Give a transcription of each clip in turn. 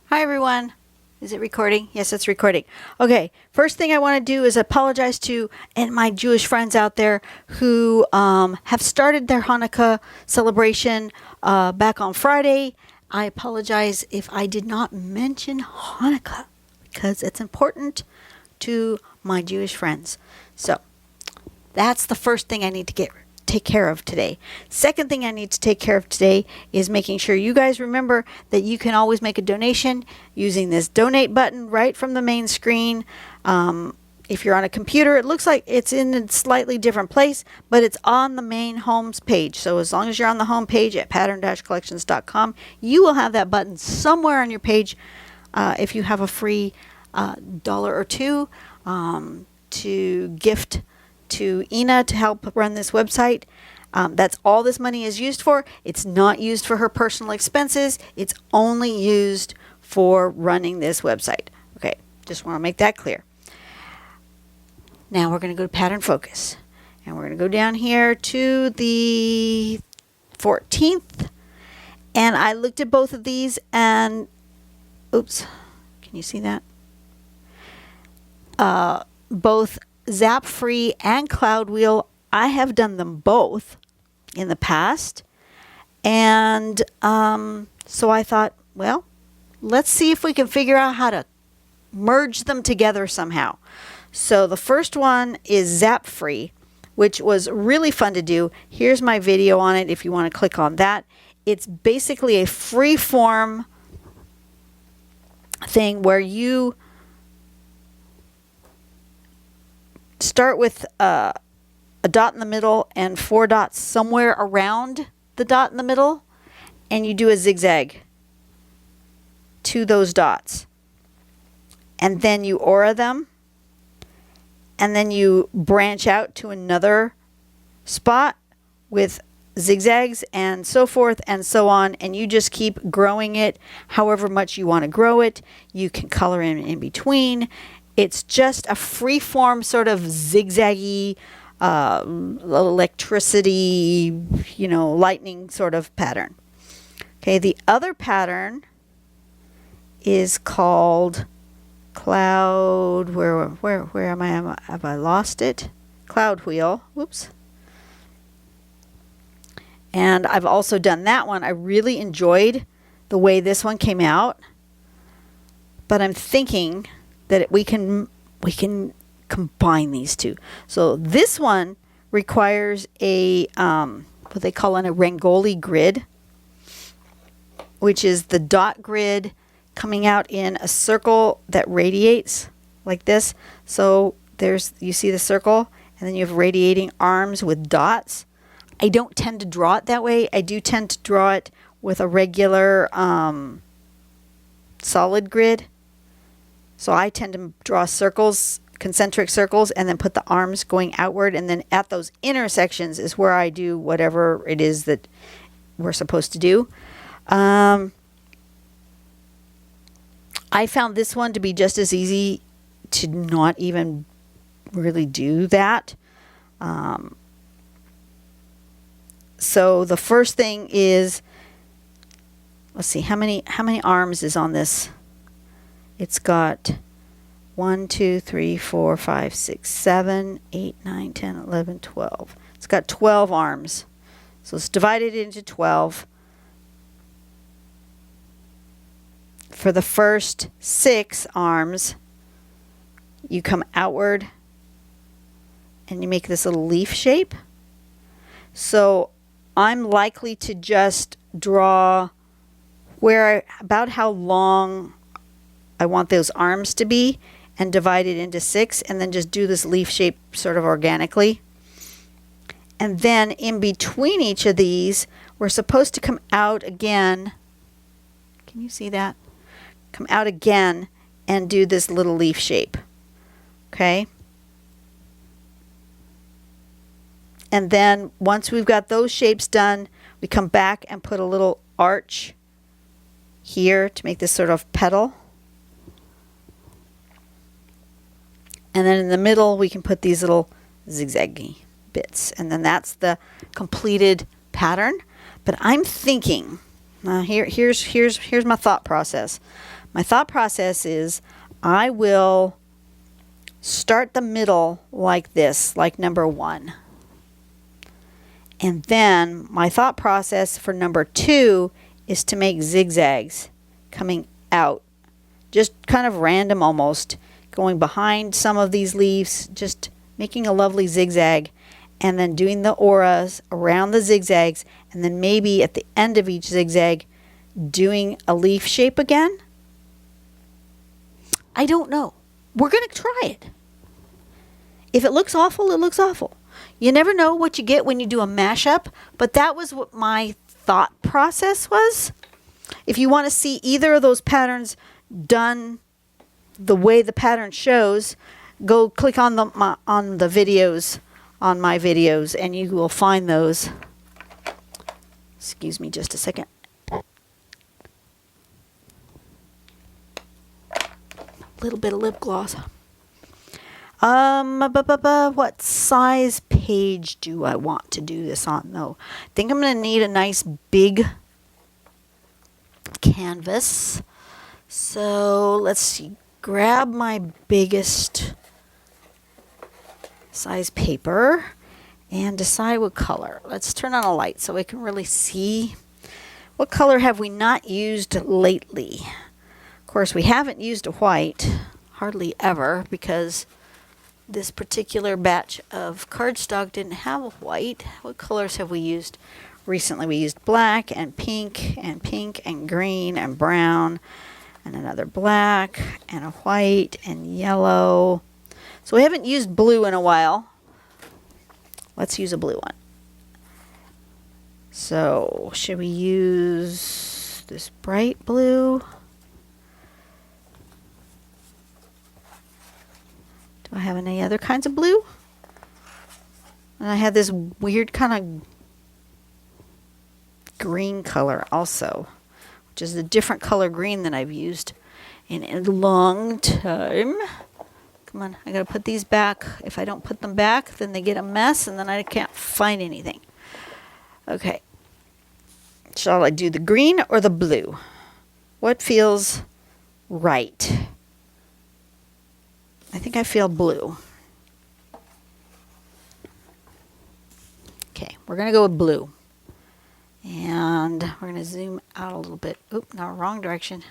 Hi everyone. Is it recording? Yes, it's recording. Okay, first thing I want to do is apologize to my Jewish friends out there who have started their Hanukkah celebration back on Friday. I apologize if I did not mention Hanukkah because it's important to my Jewish friends. So that's the first thing I need to take care of today. Second thing I need to take care of today is making sure you guys remember that you can always make a donation using this donate button right from the main screen. If you're on a computer, it looks like it's in a slightly different place, but it's on the main home page. So as long as you're on the home page at pattern-collections.com, you will have that button somewhere on your page if you have a free dollar or two to gift to Ina to help run this website. That's all this money is used for. It's not used for her personal expenses. It's only used for running this website. Okay, just want to make that clear. Now we're going to go to Pattern Focus. And we're going to go down here to the 14th. And I looked at both of these and, oops, can you see that? Both Zap Free and Cloudwheel, I have done them both in the past. And so I thought, well, let's see if we can figure out how to merge them together somehow. So the first one is Zap Free, which was really fun to do. Here's my video on it if you want to click on that. It's basically a free form thing where you start with a dot in the middle and 4 dots somewhere around the dot in the middle, and you do a zigzag to those dots. And then you aura them, and then you branch out to another spot with zigzags and so forth and so on, and you just keep growing it however much you want to grow it. You can color in between. It's just a free-form sort of zigzaggy, electricity, lightning sort of pattern. Okay, the other pattern is called Cloud. Where am I? Have I lost it? Cloudwheel. Whoops. And I've also done that one. I really enjoyed the way this one came out, but I'm thinking that we can combine these two. So this one requires a what they call a Rangoli grid, which is the dot grid coming out in a circle that radiates like this. So you see the circle, and then you have radiating arms with dots. I don't tend to draw it that way. I do tend to draw it with a regular solid grid. So I tend to draw circles, concentric circles, and then put the arms going outward. And then at those intersections is where I do whatever it is that we're supposed to do. I found this one to be just as easy to not even really do that. So the first thing is, let's see, how many arms is on this? It's got 1, 2, 3, 4, 5, 6, 7, 8, 9, 10, 11, 12. It's got 12 arms. So it's divided into 12. For the first 6 arms, you come outward and you make this little leaf shape. So I'm likely to just draw about how long I want those arms to be and divide it into 6, and then just do this leaf shape sort of organically. And then in between each of these, we're supposed to come out again. Can you see that? Come out again and do this little leaf shape. Okay? And then once we've got those shapes done, we come back and put a little arch here to make this sort of petal. And then in the middle, we can put these little zigzaggy bits. And then that's the completed pattern. But I'm thinking Here's my thought process. My thought process is I will start the middle like this, like number 1. And then my thought process for number 2 is to make zigzags coming out. Just kind of random almost, going behind some of these leaves, just making a lovely zigzag, and then doing the auras around the zigzags, and then maybe at the end of each zigzag doing a leaf shape again. I don't know. We're going to try it. If it looks awful, it looks awful. You never know what you get when you do a mashup, but that was what my thought process was. If you want to see either of those patterns done the way the pattern shows, go click on the videos, on my videos, and you will find those. Excuse me just a second. Little bit of lip gloss. What size page do I want to do this on though? I think I'm going to need a nice big canvas. So let's see, grab my biggest size paper and decide what color. Let's turn on a light so we can really see. What color have we not used lately? Of course, we haven't used a white hardly ever because this particular batch of cardstock didn't have a white. What colors have we used recently? We used black and pink and green and brown and another black and a white and yellow. So we haven't used blue in a while. Let's use a blue one. So should we use this bright blue? Do I have any other kinds of blue? And I have this weird kind of green color also, which is a different color green than I've used in a long time. Come on, I gotta put these back. If I don't put them back, then they get a mess and then I can't find anything. Okay. Shall I do the green or the blue? What feels right? I think I feel blue. Okay, we're going to go with blue. And we're going to zoom out a little bit. Oop, no, wrong direction.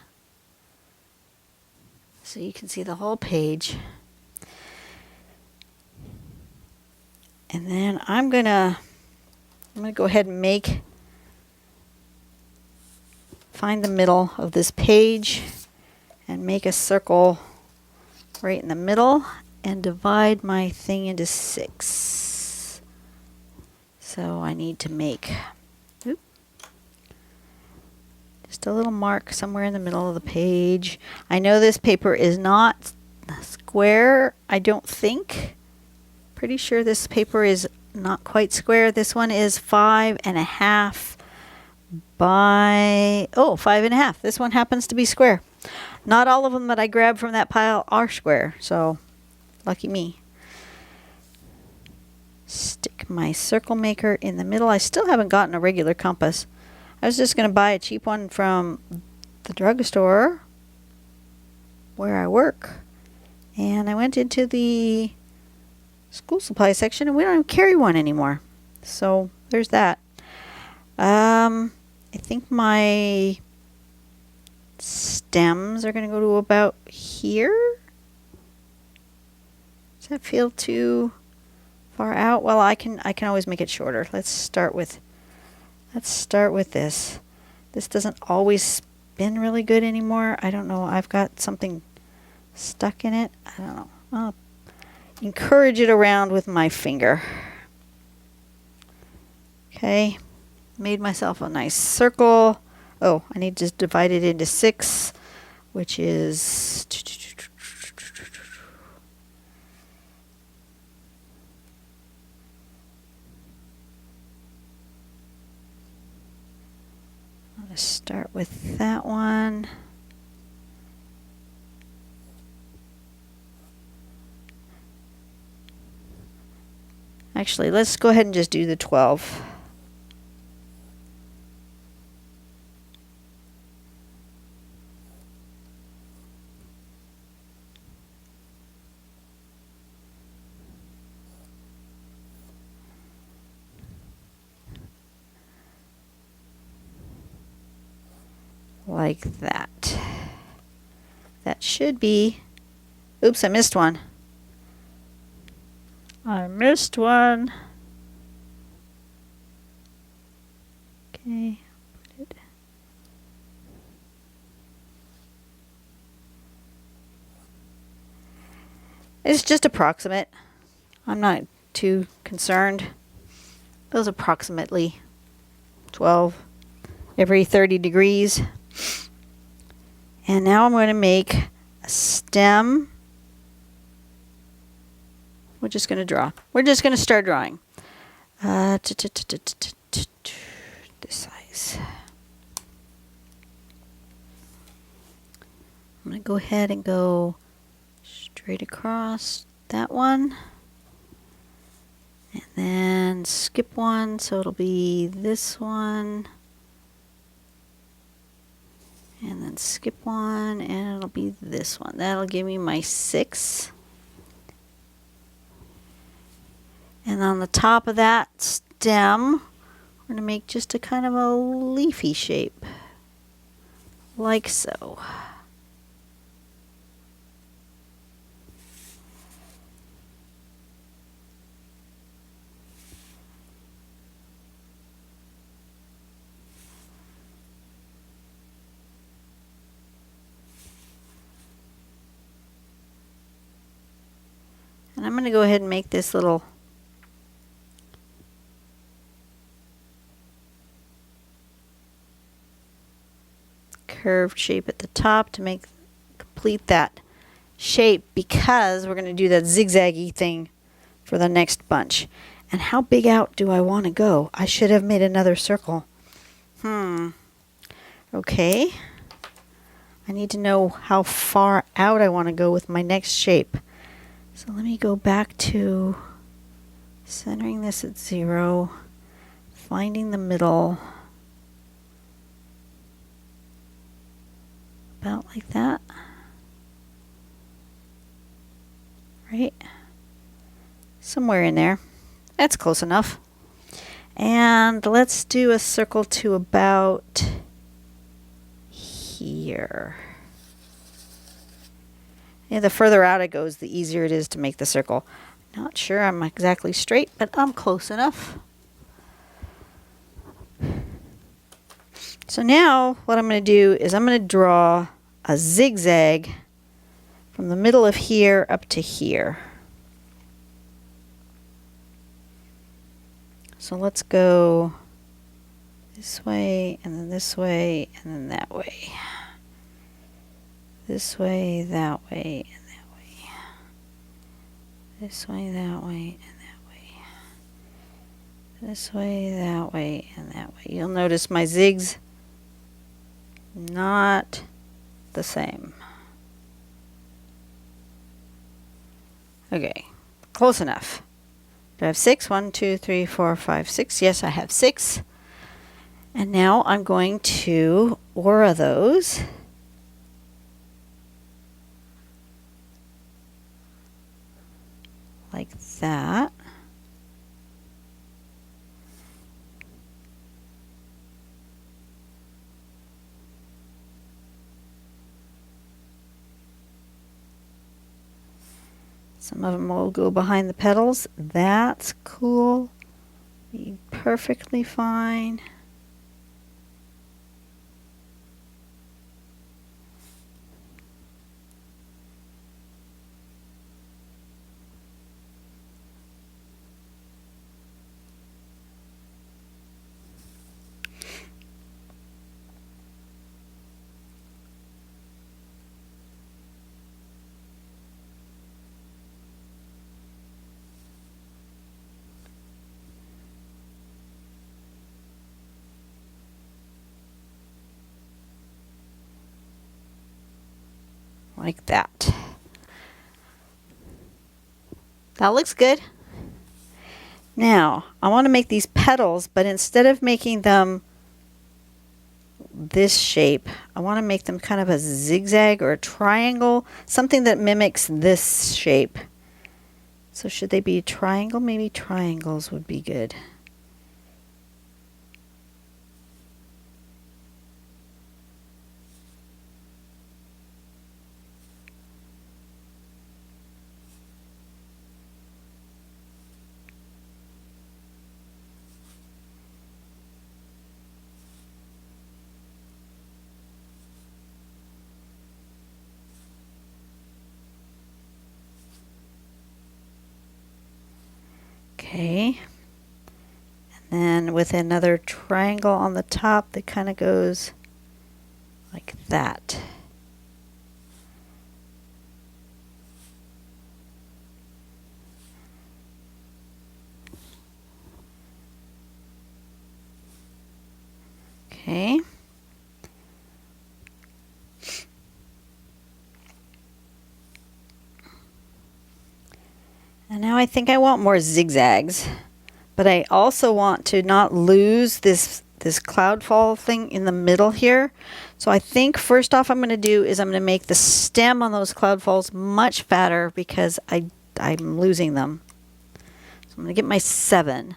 So you can see the whole page. And then I'm going to go ahead and find the middle of this page and make a circle right in the middle and divide my thing into 6. So I need to make just a little mark somewhere in the middle of the page. I know this paper is not square, I don't think. Pretty sure this paper is not quite square. This one is 5.5 by 5.5. This one happens to be square. Not all of them that I grabbed from that pile are square, so lucky me. Stick my circle maker in the middle. I still haven't gotten a regular compass. I was just going to buy a cheap one from the drugstore where I work. And I went into the school supply section and we don't even carry one anymore. So there's that. I think my stems are going to go to about here. Does that feel too far out? Well, I can always make it shorter. Let's start with this. This doesn't always spin really good anymore. I don't know. I've got something stuck in it. I don't know. I'll encourage it around with my finger. Okay. Made myself a nice circle. Oh, I need to divide it into 6, which is I'm going to start with that one. Actually, let's go ahead and just do the 12. like that. That should be, oops, I missed one. I missed one. Okay. It's just approximate. I'm not too concerned. Those approximately 12 every 30 degrees. And now I'm going to make a stem. We're just going to draw. We're just going to start drawing. This size. I'm going to go ahead and go straight across that one. And then skip one, so it'll be this one. And then skip one, and it'll be this one. That'll give me my 6. And on the top of that stem, we're going to make just a kind of a leafy shape, like so. And I'm going to go ahead and make this little curved shape at the top to complete that shape, because we're going to do that zigzaggy thing for the next bunch. And how big out do I want to go? I should have made another circle. Okay. I need to know how far out I want to go with my next shape. So let me go back to centering this at 0, finding the middle, about like that, right? Somewhere in there. That's close enough. And let's do a circle to about here. Yeah, the further out it goes, the easier it is to make the circle. Not sure I'm exactly straight, but I'm close enough. So now what I'm going to do is I'm going to draw a zigzag from the middle of here up to here. So let's go this way, and then this way, and then that way. This way, that way, and that way. This way, that way, and that way. This way, that way, and that way. You'll notice my zigs not the same. Okay, close enough. Do I have 6? 1, 2, 3, 4, 5, 6. Yes, I have 6. And now I'm going to aura those. Like that. Some of them will go behind the petals. That's cool. Be perfectly fine. Like that. That looks good. Now, I want to make these petals, but instead of making them this shape, I want to make them kind of a zigzag or a triangle, something that mimics this shape. So should they be a triangle? Maybe triangles would be good. Okay. And then with another triangle on the top that kind of goes like that. Okay. And now I think I want more zigzags, but I also want to not lose this cloud fall thing in the middle here. So I think first off I'm going to do is I'm going to make the stem on those cloud falls much fatter because I'm losing them. So I'm going to get my 7.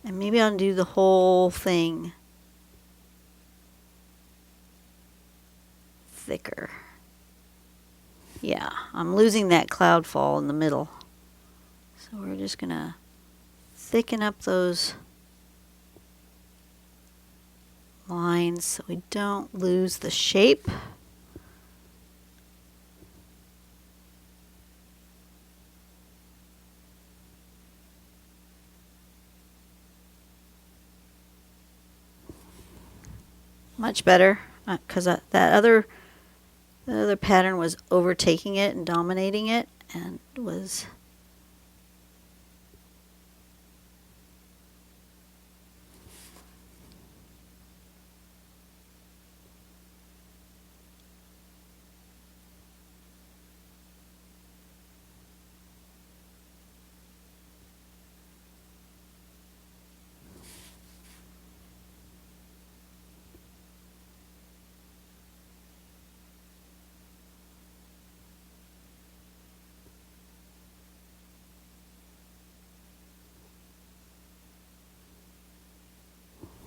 And maybe I'll do the whole thing thicker. Yeah, I'm losing that cloud fall in the middle. So we're just going to thicken up those lines so we don't lose the shape. Much better, because the other pattern was overtaking it and dominating it, and was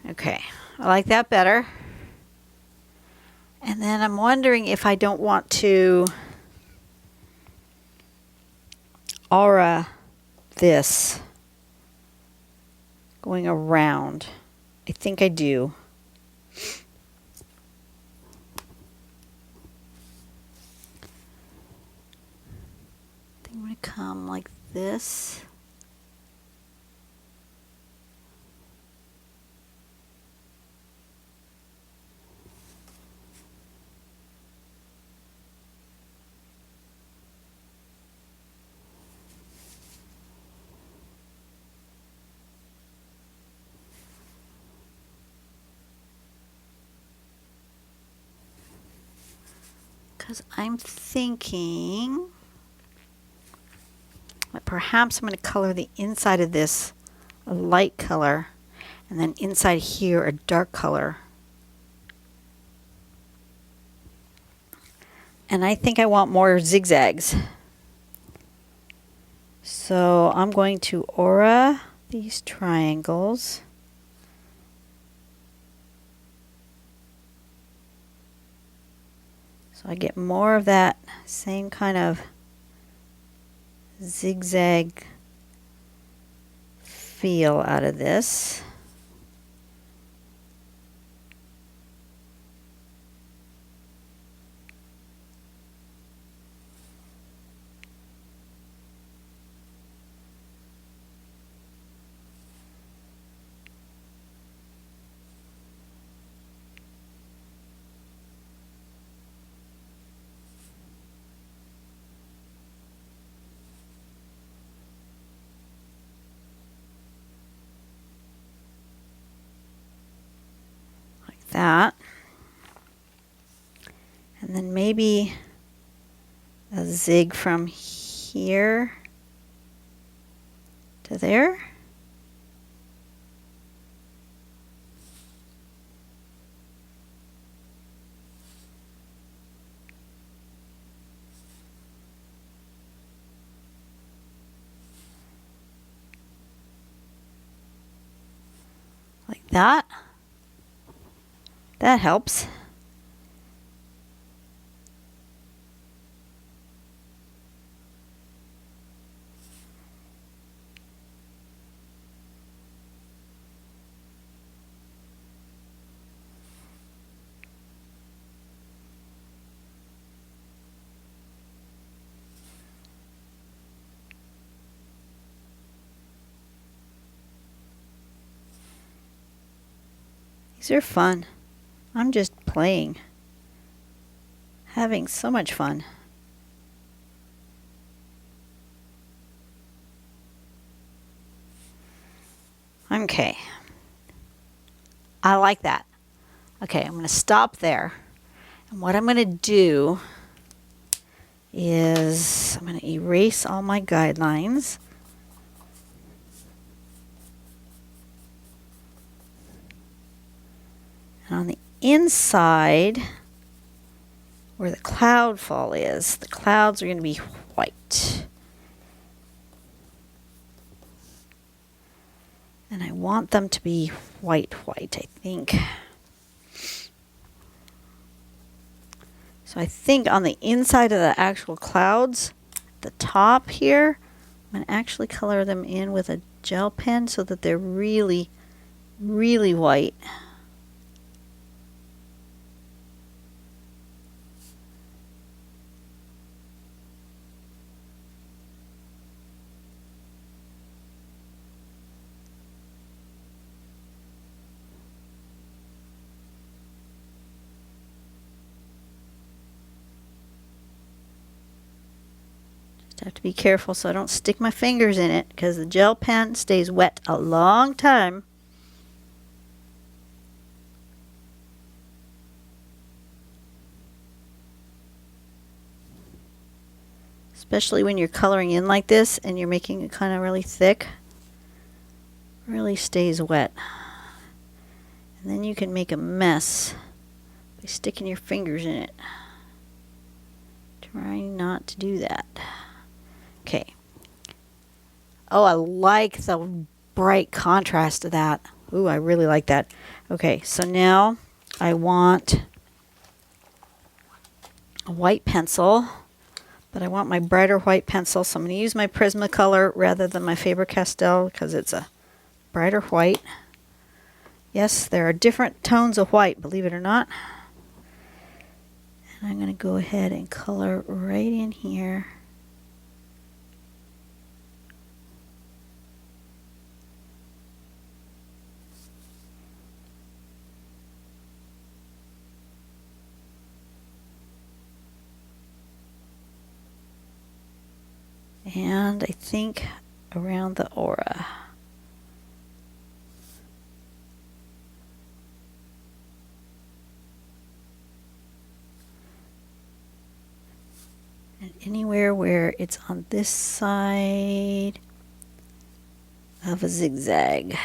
okay. I like that better. And then I'm wondering if I don't want to aura this going around. I think I do. I think I'm going to come like this. Because I'm thinking that perhaps I'm going to color the inside of this a light color, and then inside here a dark color. And I think I want more zigzags. So I'm going to aura these triangles. So I get more of that same kind of zigzag feel out of this. That, and then maybe a zig from here to there. Like that. That helps. These are fun. I'm just playing. Having so much fun. Okay. I like that. Okay, I'm going to stop there. And what I'm going to do is I'm going to erase all my guidelines. And on the inside, where the cloud fall is, the clouds are going to be white. And I want them to be white, I think. So I think on the inside of the actual clouds, the top here, I'm going to actually color them in with a gel pen so that they're really, really white. Have to be careful so I don't stick my fingers in it because the gel pen stays wet a long time. Especially when you're coloring in like this and you're making it kind of really thick. Really stays wet. And then you can make a mess by sticking your fingers in it. Try not to do that. Okay. Oh, I like the bright contrast of that. Ooh, I really like that. Okay, so now I want a white pencil, but I want my brighter white pencil, so I'm going to use my Prismacolor rather than my Faber-Castell because it's a brighter white. Yes, there are different tones of white, believe it or not. And I'm going to go ahead and color right in here. And I think around the aura. And anywhere where it's on this side of a zigzag.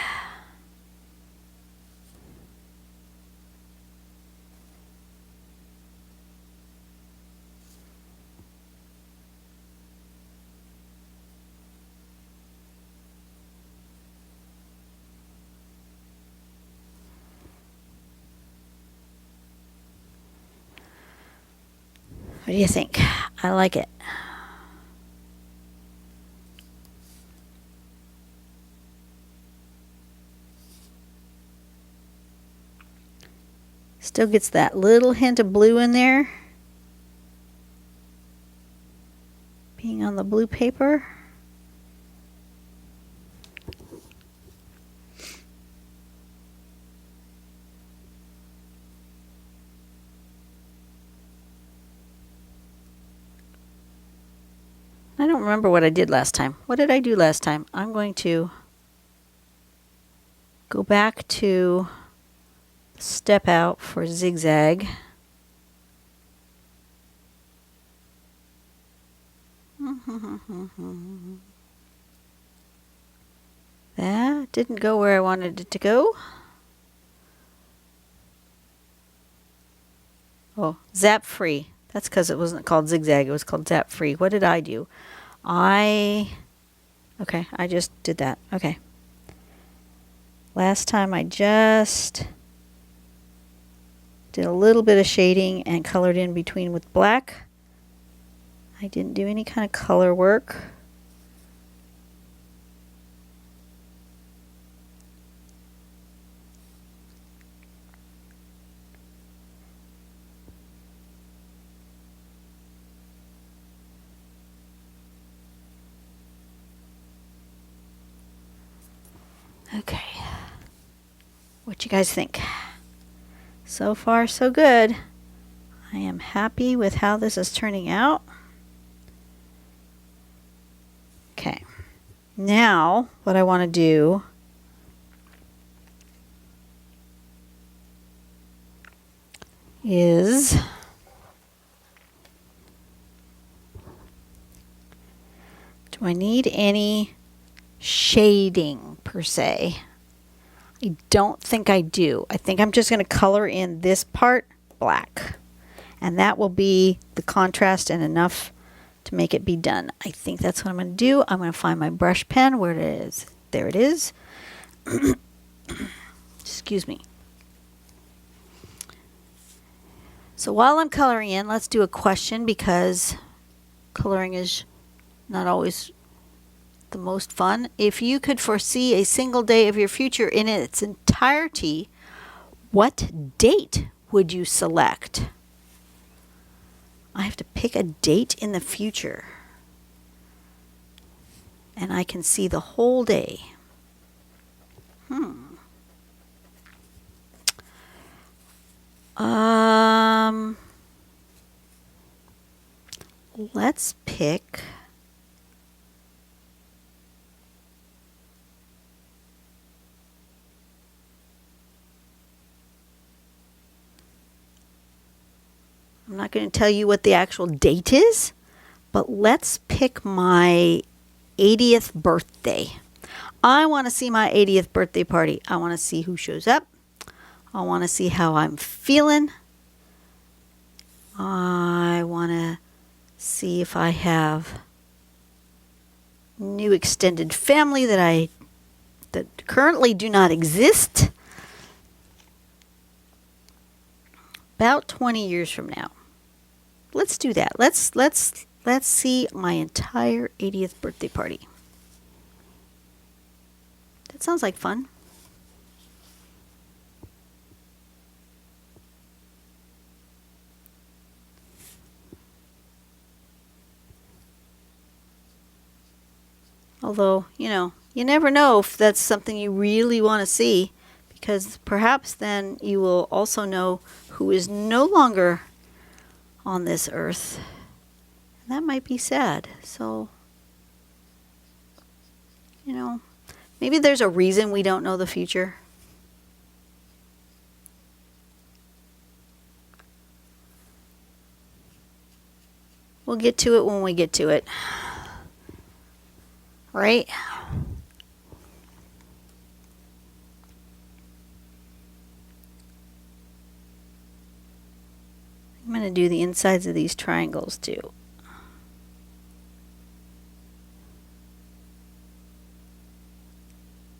What do you think? I like it. Still gets that little hint of blue in there, being on the blue paper. I don't remember what I did last time. What did I do last time? I'm going to go back to step out for zigzag. That didn't go where I wanted it to go. Oh, zap free. That's because it wasn't called zigzag. It was called zap free. What did I do? Okay, I just did that. Okay. Last time I just did a little bit of shading and colored in between with black. I didn't do any kind of color work. Okay. What you guys think? So far, so good. I am happy with how this is turning out. Okay. Now, what I want to do is do I need any shading per se? I don't think I do. I think I'm just going to color in this part black. And that will be the contrast and enough to make it be done. I think that's what I'm going to do. I'm going to find my brush pen where it is. There it is. Excuse me. So while I'm coloring in, let's do a question because coloring is not always the most fun. If you could foresee a single day of your future in its entirety, what date would you select? I have to pick a date in the future. And I can see the whole day. Let's pick I'm not going to tell you what the actual date is, but let's pick my 80th birthday. I want to see my 80th birthday party. I want to see who shows up. I want to see how I'm feeling. I want to see if I have new extended family that currently do not exist. About 20 years from now. Let's do that. Let's see my entire 80th birthday party. That sounds like fun. Although, you know, you never know if that's something you really want to see, because perhaps then you will also know who is no longer on this earth. And that might be sad. So, you know, maybe there's a reason we don't know the future. We'll get to it when we get to it. Right? I'm going to do the insides of these triangles too.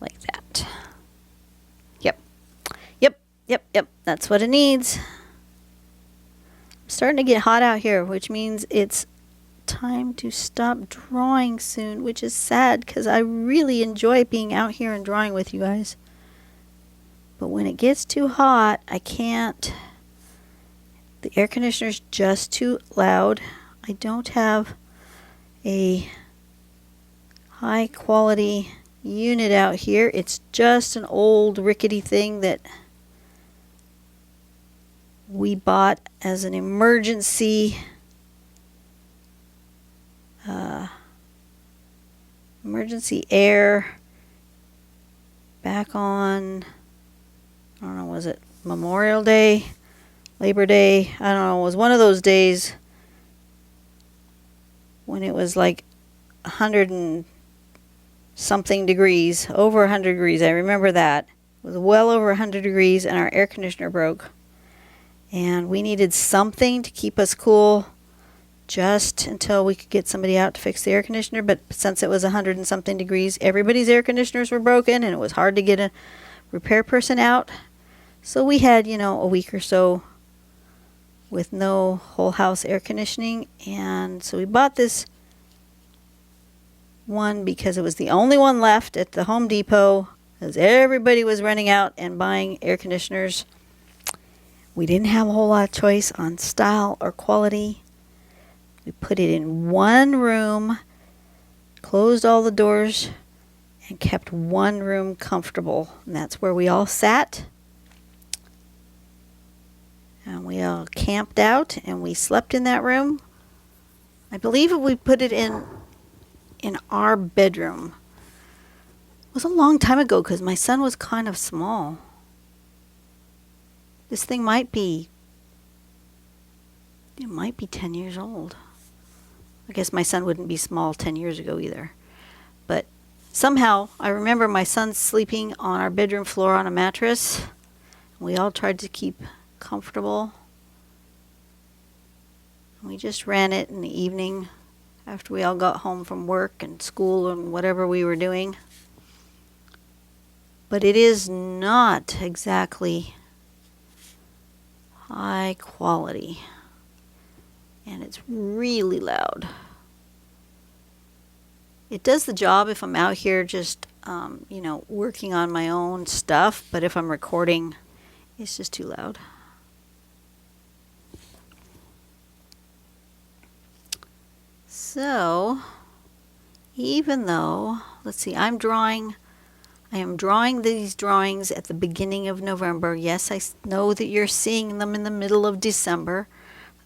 Like that. Yep. Yep. Yep. Yep. That's what it needs. I'm starting to get hot out here, which means it's time to stop drawing soon, which is sad because I really enjoy being out here and drawing with you guys. But when it gets too hot, I can't. The air conditioner's just too loud. I don't have a high quality unit out here. It's just an old rickety thing that we bought as an emergency air back on, I don't know, was it Memorial Day? Labor Day, I don't know, it was one of those days when it was like 100 and something degrees, over 100 degrees. I remember that. It was well over 100 degrees and our air conditioner broke. And we needed something to keep us cool just until we could get somebody out to fix the air conditioner. But since it was 100 and something degrees, everybody's air conditioners were broken and it was hard to get a repair person out. So we had, you know, a week or so with no whole house air conditioning, and so we bought this one because it was the only one left at the Home Depot, as everybody was running out and buying air conditioners. We didn't have a whole lot of choice on style or quality. We put it in one room, closed all the doors, and kept one room comfortable, and that's where we all sat. And we all camped out and we slept in that room. I believe we put it in our bedroom. It was a long time ago because my son was kind of small. This thing might be 10 years old. I guess my son wouldn't be small 10 years ago either. But somehow I remember my son sleeping on our bedroom floor on a mattress. We all tried to keep comfortable. We just ran it in the evening after we all got home from work and school and whatever we were doing. But it is not exactly high quality. And it's really loud. It does the job if I'm out here just, working on my own stuff. But if I'm recording, it's just too loud. So, even though, let's see, I am drawing these drawings at the beginning of November. Yes, I know that you're seeing them in the middle of December.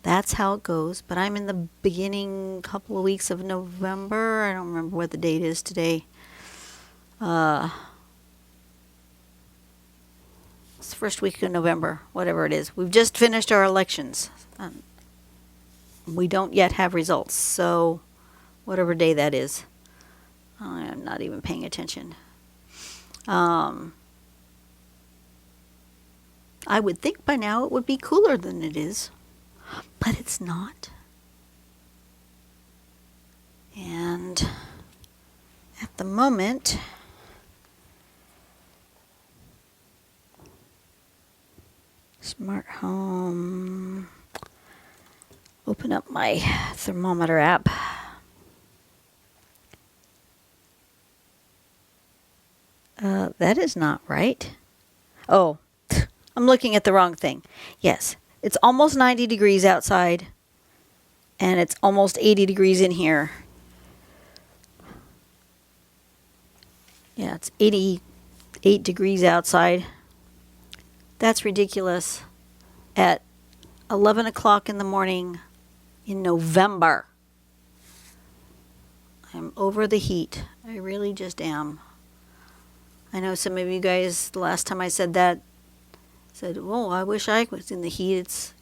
That's how it goes. But I'm in the beginning couple of weeks of November. I don't remember what the date is today. It's the first week of November, whatever it is. We've just finished our elections. We don't yet have results, so whatever day that is. I'm not even paying attention. I would think by now it would be cooler than it is, but it's not. And at the moment, smart home, open up my thermometer app. That is not right. Oh, I'm looking at the wrong thing. Yes, it's almost 90 degrees outside, and it's almost 80 degrees in here. Yeah, it's 88 degrees outside. That's ridiculous. At 11 o'clock in the morning in November. I'm over the heat. I really just am. I know some of you guys, the last time I said that, said, "Oh, I wish I was in the heat." It's,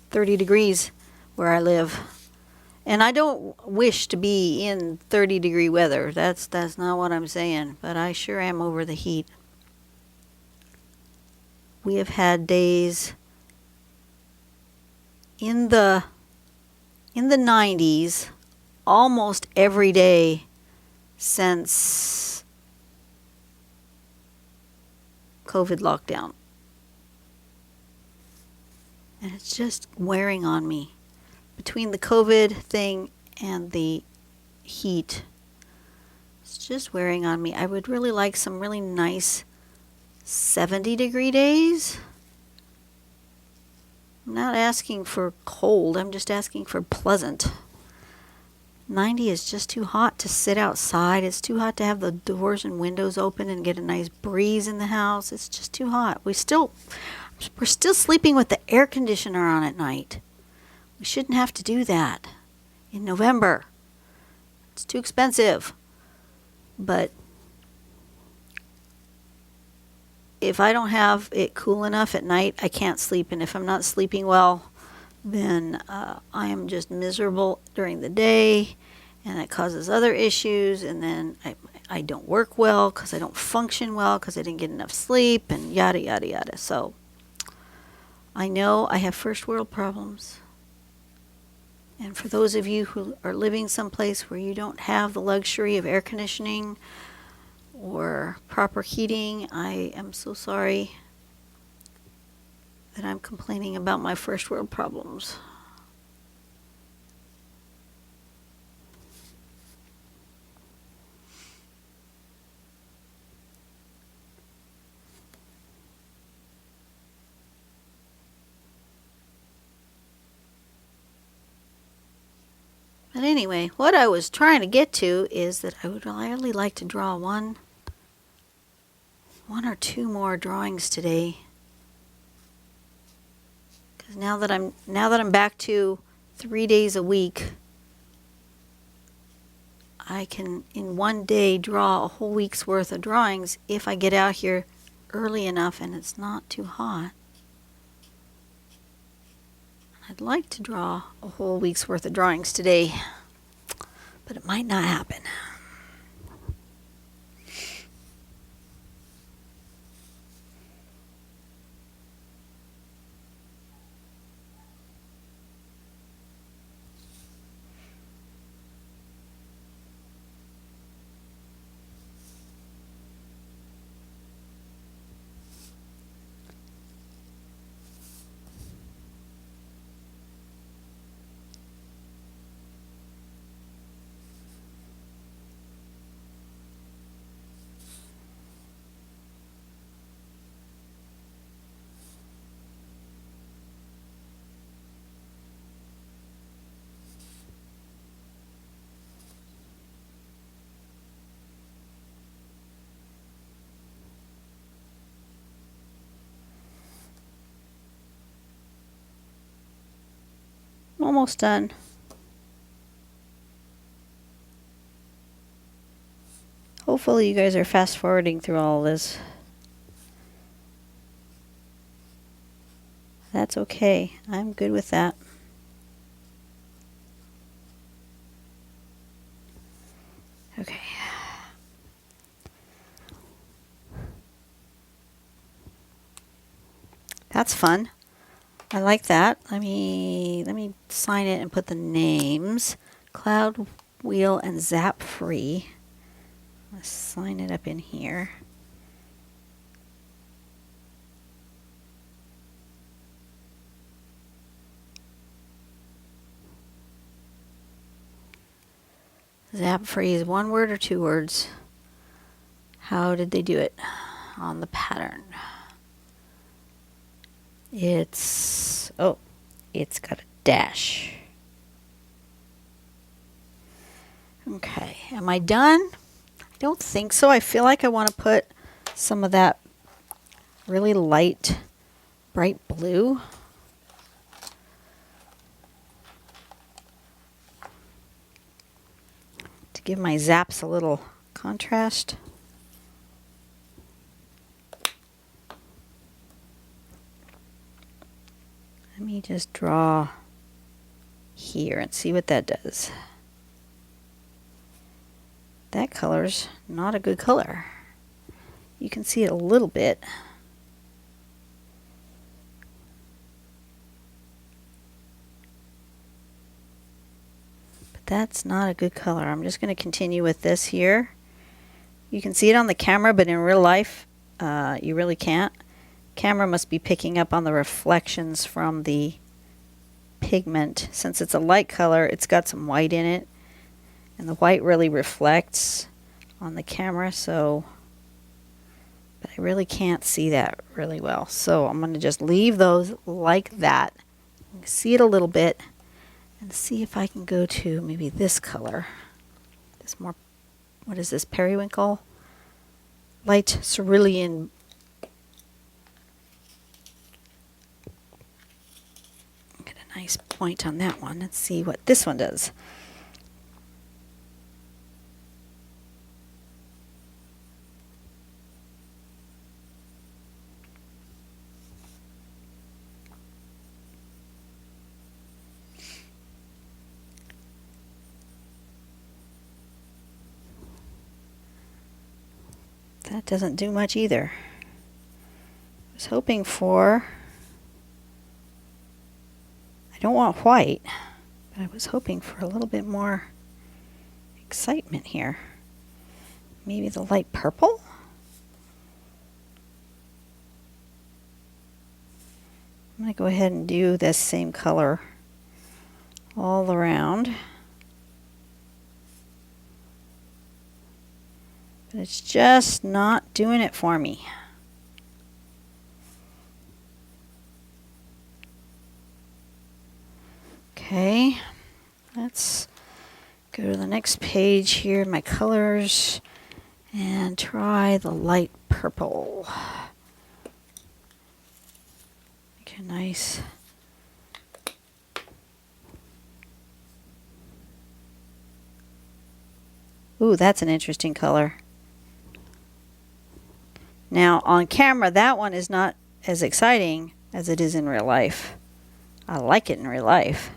30 degrees where I live. And I don't wish to be in 30-degree weather. That's not what I'm saying. But I sure am over the heat. We have had days in the 90s almost every day since COVID lockdown. And it's just wearing on me. Between the COVID thing and the heat, it's just wearing on me. I would really like some really nice 70-degree days. I'm not asking for cold, I'm just asking for pleasant. 90 is just too hot to sit outside. It's too hot to have the doors and windows open and get a nice breeze in the house. It's just too hot. We're still sleeping with the air conditioner on at night. We shouldn't have to do that in November. It's too expensive. But if I don't have it cool enough at night, I can't sleep. And if I'm not sleeping well, then I am just miserable during the day, and it causes other issues, and then I don't work well because I don't function well because I didn't get enough sleep, and yada, yada, yada. So I know I have first world problems. And for those of you who are living someplace where you don't have the luxury of air conditioning or proper heating, I am so sorry that I'm complaining about my first world problems. But anyway, what I was trying to get to is that I would really like to draw one or two more drawings today. Now that I'm back to 3 days a week, I can in one day draw a whole week's worth of drawings if I get out here early enough and it's not too hot. I'd like to draw a whole week's worth of drawings today, but it might not happen. Almost done. Hopefully you guys are fast forwarding through all this. That's okay. I'm good with that. Okay. That's fun. I like that. Let me sign it and put the names. Cloudwheel and Zap free. Let's sign it up in here. Zap free is one word or two words? How did they do it on the pattern? It's got a dash. Okay, am I done? I don't think so. I feel like I want to put some of that really light, bright blue. To give my zaps a little contrast. Let me just draw here and see what that does. That color's not a good color. You can see it a little bit. But that's not a good color. I'm just going to continue with this here. You can see it on the camera, but in real life, you really can't. Camera must be picking up on the reflections from the pigment. Since it's a light color, it's got some white in it, and the white really reflects on the camera, so but I really can't see that really well. So I'm going to just leave those like that. You can see it a little bit and see if I can go to maybe this color. This more, what is this, periwinkle? Light cerulean. Nice point on that one. Let's see what this one does. That doesn't do much either. I was hoping for, I don't want white, but I was hoping for a little bit more excitement here. Maybe the light purple? I'm going to go ahead and do this same color all around. But it's just not doing it for me. Okay, let's go to the next page here, my colors, and try the light purple. Make a nice Ooh, that's an interesting color. Now on camera, that one is not as exciting as it is in real life. I like it in real life.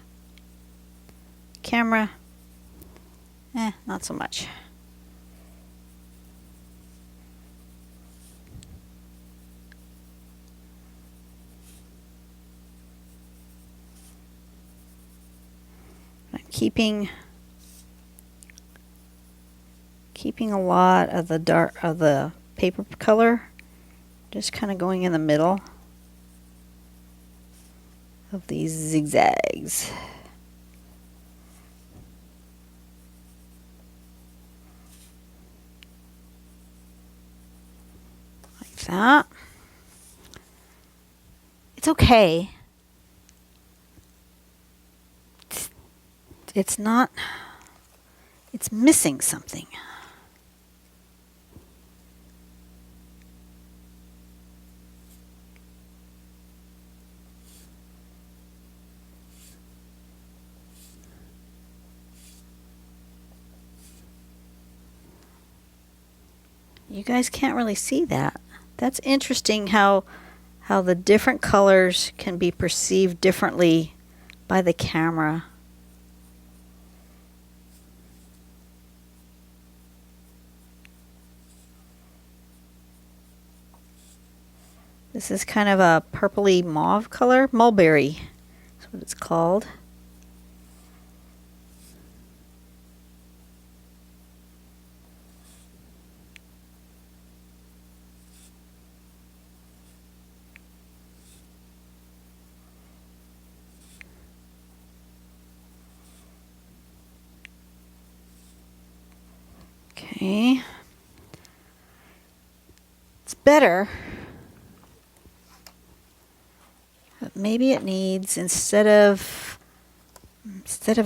Camera, not so much. I'm keeping a lot of the paper color, just kind of going in the middle of these zigzags. Like that. It's okay. It's not, it's missing something. You guys can't really see that. That's interesting how the different colors can be perceived differently by the camera. This is kind of a purpley mauve color, mulberry. That's what it's called. Okay. It's better. But maybe it needs, instead of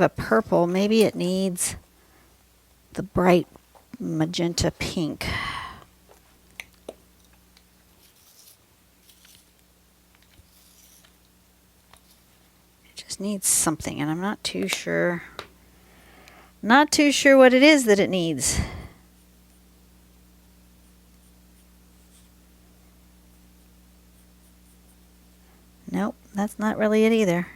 a purple, maybe it needs the bright magenta pink. It just needs something, and I'm not too sure. Not too sure what it is that it needs. Nope, that's not really it either.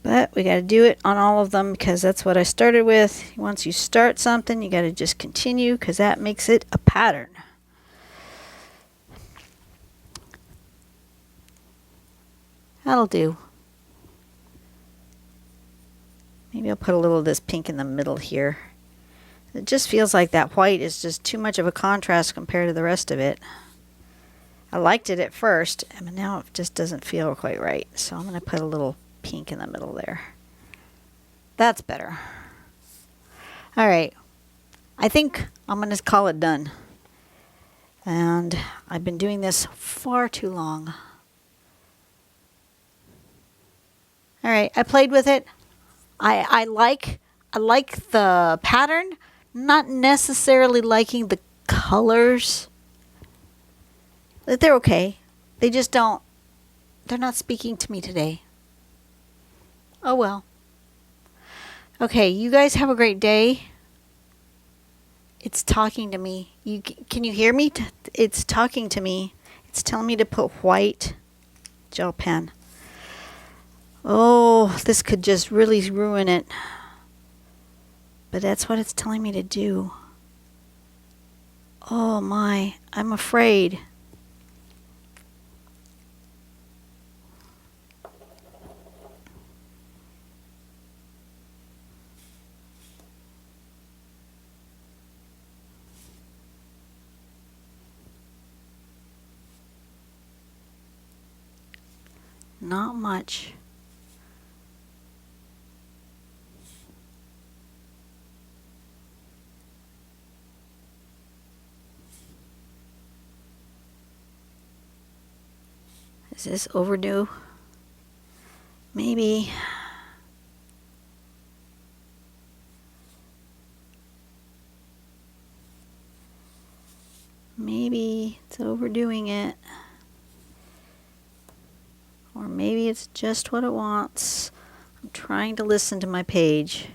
But we got to do it on all of them because that's what I started with. Once you start something, you got to just continue because that makes it a pattern. That'll do. Maybe I'll put a little of this pink in the middle here. It just feels like that white is just too much of a contrast compared to the rest of it. I liked it at first, but now it just doesn't feel quite right. So I'm going to put a little pink in the middle there. That's better. All right. I think I'm going to call it done. And I've been doing this far too long. All right. I played with it. I like the pattern, not necessarily liking the colors. They're okay. They just don't, they're not speaking to me today. Oh well. Okay, you guys have a great day. It's talking to me. Can you hear me? It's talking to me. It's telling me to put white gel pen. Oh, this could just really ruin it. But that's what it's telling me to do. Oh my, I'm afraid. Not much. Is this overdue? Maybe. Maybe it's overdoing it. Or maybe it's just what it wants. I'm trying to listen to my page.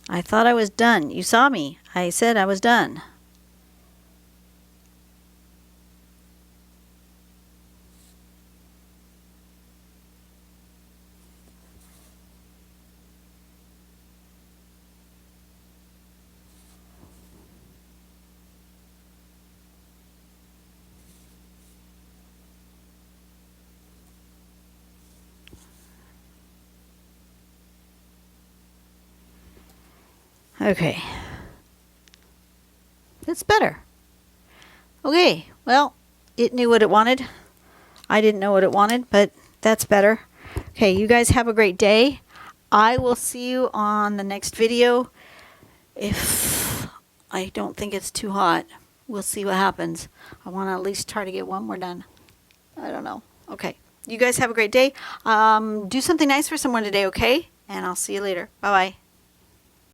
I thought I was done. You saw me. I said I was done. Okay. That's better. Okay, well, it knew what it wanted. I didn't know what it wanted, but that's better. Okay, you guys have a great day. I will see you on the next video. If I don't think it's too hot, we'll see what happens. I want to at least try to get one more done. I don't know. Okay, you guys have a great day. Do something nice for someone today, okay? And I'll see you later. Bye-bye.